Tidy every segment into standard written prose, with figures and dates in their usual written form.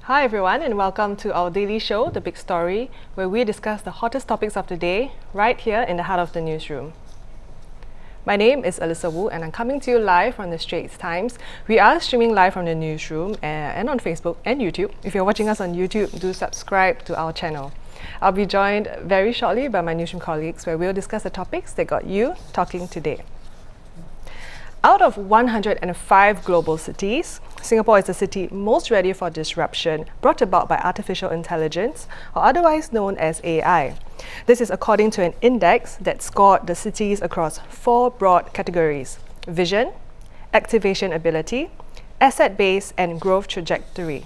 Hi everyone and welcome to our daily show, The Big Story, where we discuss the hottest topics of the day right here in the heart of the newsroom. My name is Alyssa Wu and I'm coming to you live from the Straits Times. We are streaming live from the newsroom and on Facebook and YouTube. If you're watching us on YouTube, do subscribe to our channel. I'll be joined very shortly by my newsroom colleagues where we'll discuss the topics that got you talking today. Out of 105 global cities, Singapore is the city most ready for disruption brought about by artificial intelligence, or otherwise known as AI. This is according to an index that scored the cities across 4 broad categories: vision, activation ability, asset base, and growth trajectory.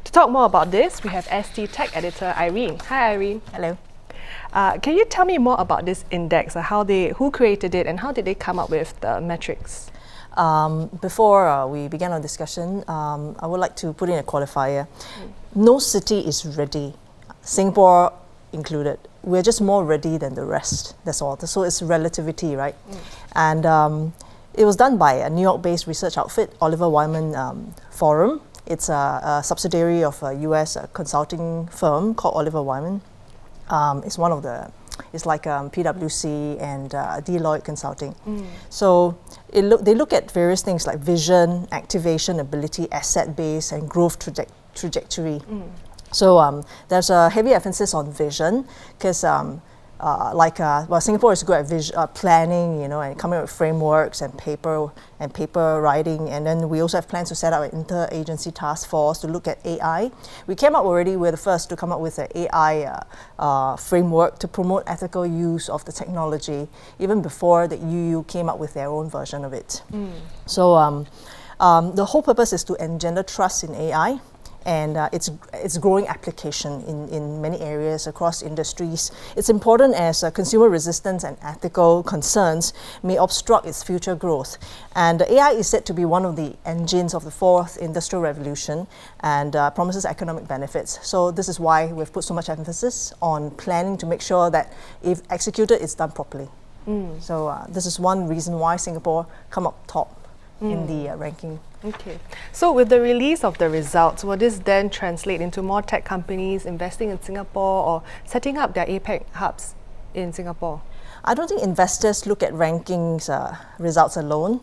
To talk more about this, we have ST Tech editor Irene. Hi Irene. Hello. Can you tell me more about this index, who created it and how did they come up with the metrics? Before we begin our discussion, I would like to put in a qualifier. No city is ready, Singapore included. We're just more ready than the rest, that's all. So it's relativity, right? And it was done by a New York-based research outfit, Oliver Wyman Forum. It's a subsidiary of a US consulting firm called Oliver Wyman. It's like PwC and Deloitte Consulting. So they look at various things like vision, activation ability, asset base, and growth trajectory. So there's a heavy emphasis on vision because Singapore is good at planning, and coming up with frameworks and paper writing, and then we also have plans to set up an interagency task force to look at AI. We came up already, we're the first to come up with an AI framework to promote ethical use of the technology, even before the EU came up with their own version of it. So the whole purpose is to engender trust in AI. And its growing application in many areas across industries. It's important as consumer resistance and ethical concerns may obstruct its future growth. And AI is said to be one of the engines of the 4th industrial revolution and promises economic benefits. So this is why we've put so much emphasis on planning to make sure that if executed, it's done properly. So this is one reason why Singapore come up top in the ranking. Okay. So with the release of the results, will this then translate into more tech companies investing in Singapore or setting up their APAC hubs in Singapore? I don't think investors look at rankings results alone.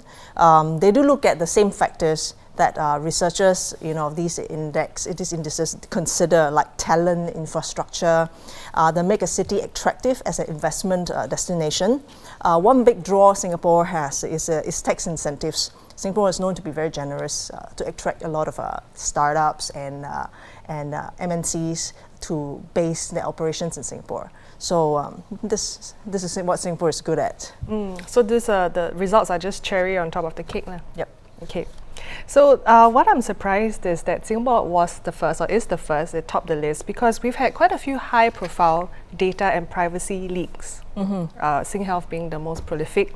They do look at the same factors that researchers, of these indices consider, like talent, infrastructure, that make a city attractive as an investment destination. One big draw Singapore has is tax incentives. Singapore is known to be very generous to attract a lot of startups and MNCs to base their operations in Singapore. So this is what Singapore is good at. So the results are just cherry on top of the cake, lah. Yep. Okay. So what I'm surprised is that Singapore was the first, or is the first, that topped the list because we've had quite a few high-profile data and privacy leaks. SingHealth being the most prolific.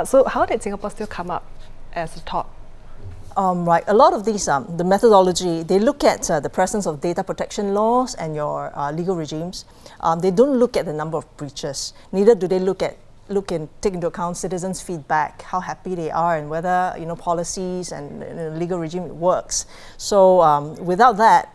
So how did Singapore still come up as the top? Right, a lot of these, the methodology, they look at the presence of data protection laws and your legal regimes. They don't look at the number of breaches. Neither do they take into account citizens' feedback, how happy they are, and whether policies and legal regime works. So without that,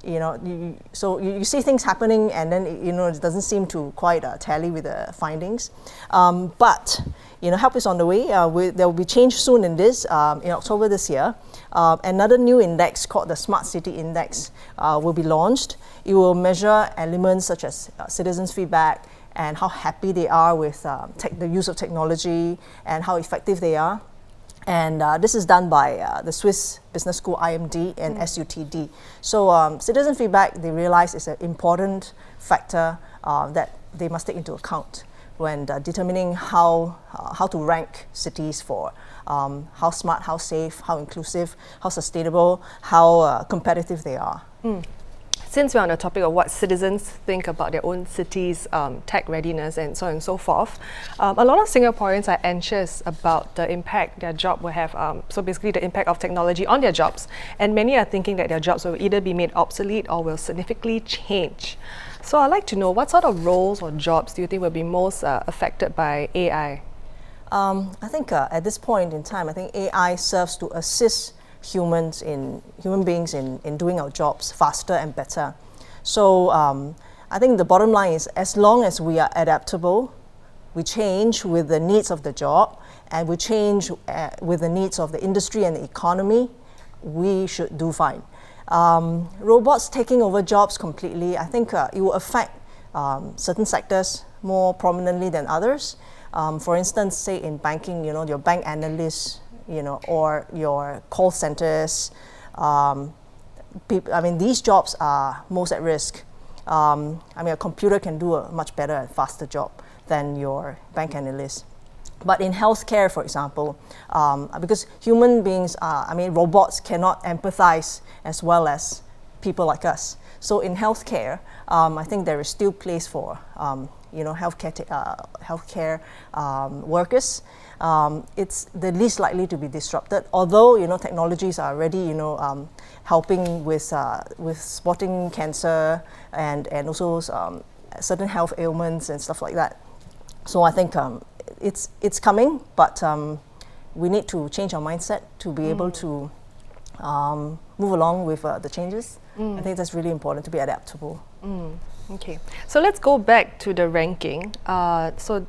you see things happening, and then it doesn't seem to quite tally with the findings. But help is on the way. There will be change soon in this. In October this year, another new index called the Smart City Index will be launched. It will measure elements such as citizens' feedback and how happy they are with the use of technology and how effective they are. And this is done by the Swiss Business School IMD and SUTD. So citizen feedback, they realize, is an important factor that they must take into account when determining how to rank cities for how smart, how safe, how inclusive, how sustainable, how competitive they are. Since we're on the topic of what citizens think about their own city's tech readiness and so on and so forth, a lot of Singaporeans are anxious about the impact their job will have, so basically the impact of technology on their jobs, and many are thinking that their jobs will either be made obsolete or will significantly change. So I'd like to know, what sort of roles or jobs do you think will be most affected by AI? I think at this point in time, I think AI serves to assist human beings in doing our jobs faster and better. So I think the bottom line is, as long as we are adaptable, we change with the needs of the job, and we change with the needs of the industry and the economy, we should do fine. Robots taking over jobs completely, I think it will affect certain sectors more prominently than others. For instance, say in banking, your bank analysts, or your call centers. These jobs are most at risk. A computer can do a much better and faster job than your bank analyst. But in healthcare, for example, because human beings robots cannot empathize as well as people like us. So in healthcare, I think there is still place for healthcare workers. It's the least likely to be disrupted. Although technologies are already helping with spotting cancer and also certain health ailments and stuff like that. So I think it's coming, but we need to change our mindset to be able to move along with the changes. I think that's really important, to be adaptable. Okay, so let's go back to the ranking. So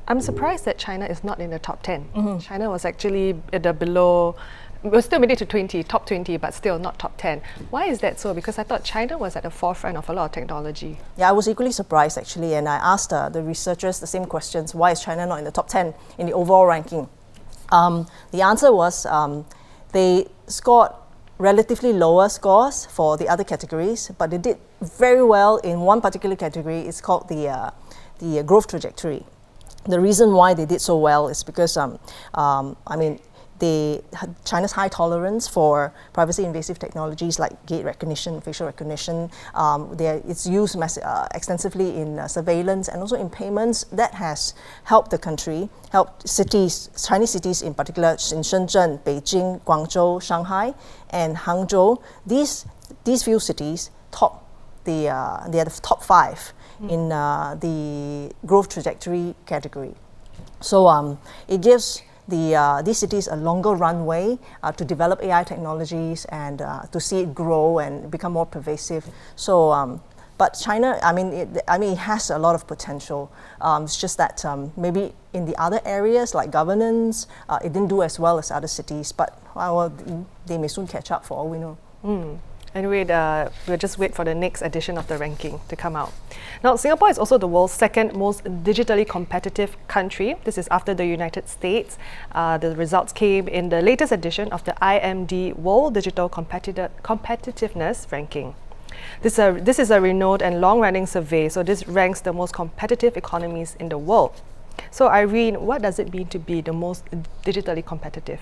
I'm surprised that China is not in the top 10. China was actually at the below, we still made it to top 20, but still not top 10. Why is that so? Because I thought China was at the forefront of a lot of technology. Yeah, I was equally surprised actually, and I asked the researchers the same questions. Why is China not in the top 10 in the overall ranking? The answer was they scored relatively lower scores for the other categories, but they did very well in one particular category. It's called the growth trajectory. The reason why they did so well is because China's high tolerance for privacy invasive technologies like gait recognition, facial recognition, it's used extensively in surveillance and also in payments. That has helped the country, helped cities, Chinese cities in particular, in Shenzhen, Beijing, Guangzhou, Shanghai, and Hangzhou. These few cities they are the top 5 in the growth trajectory category. So it gives these cities a longer runway to develop AI technologies and to see it grow and become more pervasive. So, but China, it has a lot of potential. It's just that maybe in the other areas like governance, it didn't do as well as other cities. But they may soon catch up, for all we know. And we'll just wait for the next edition of the ranking to come out. Now, Singapore is also the world's second most digitally competitive country. This is after the United States. The results came in the latest edition of the IMD World Digital Competitiveness Ranking. This is a renowned and long-running survey, so this ranks the most competitive economies in the world. So Irene, what does it mean to be the most digitally competitive?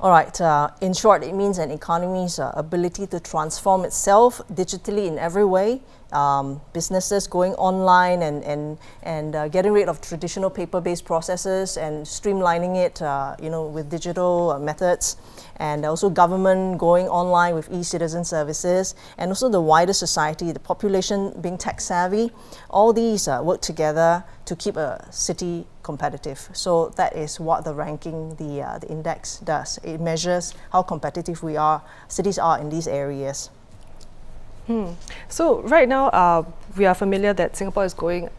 All right, in short, it means an economy's ability to transform itself digitally in every way. Businesses going online and getting rid of traditional paper-based processes and streamlining it, with digital methods, and also government going online with e-citizen services, and also the wider society, the population being tech savvy. All these work together to keep a city competitive. So that is what the ranking, the index does. It measures how competitive cities are in these areas. So right now, we are familiar that Singapore is going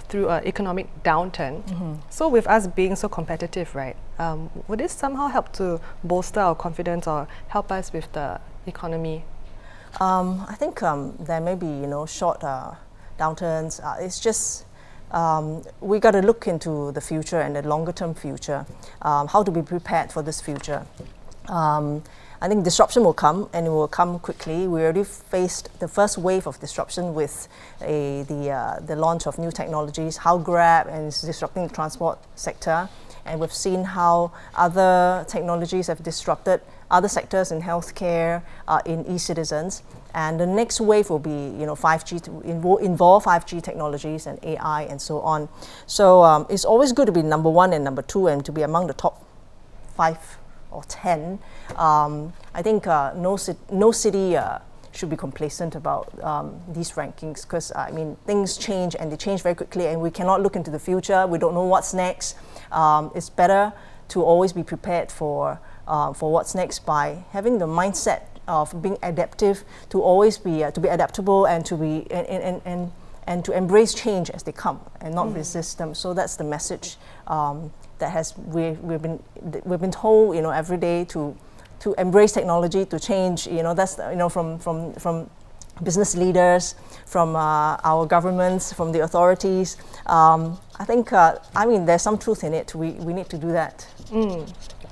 through an economic downturn. So with us being so competitive, right, would this somehow help to bolster our confidence or help us with the economy? I think there may be short downturns. It's just we got to look into the future and the longer term future, how to be prepared for this future. I think disruption will come, and it will come quickly. We already faced the first wave of disruption with the launch of new technologies, how Grab is disrupting the transport sector, and we've seen how other technologies have disrupted other sectors in healthcare, in e-citizens. And the next wave will be 5G, will involve 5G technologies and AI and so on. So it's always good to be number 1 and number 2 and to be among the top 5 or 10. I think no city should be complacent about these rankings, because things change, and they change very quickly, and we cannot look into the future. We don't know what's next. It's better to always be prepared for for what's next by having the mindset of being adaptive, to always be adaptable, and to be and to embrace change as they come and not resist them. So that's the message that we've been told, every day to embrace technology, to change. That's from business leaders, from our governments, from the authorities. I think there's some truth in it. We need to do that.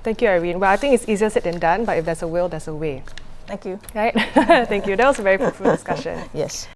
Thank you, Irene. Well, I think it's easier said than done, but if there's a will, there's a way. Thank you. Right? Thank you. That was a very fruitful discussion. Yes.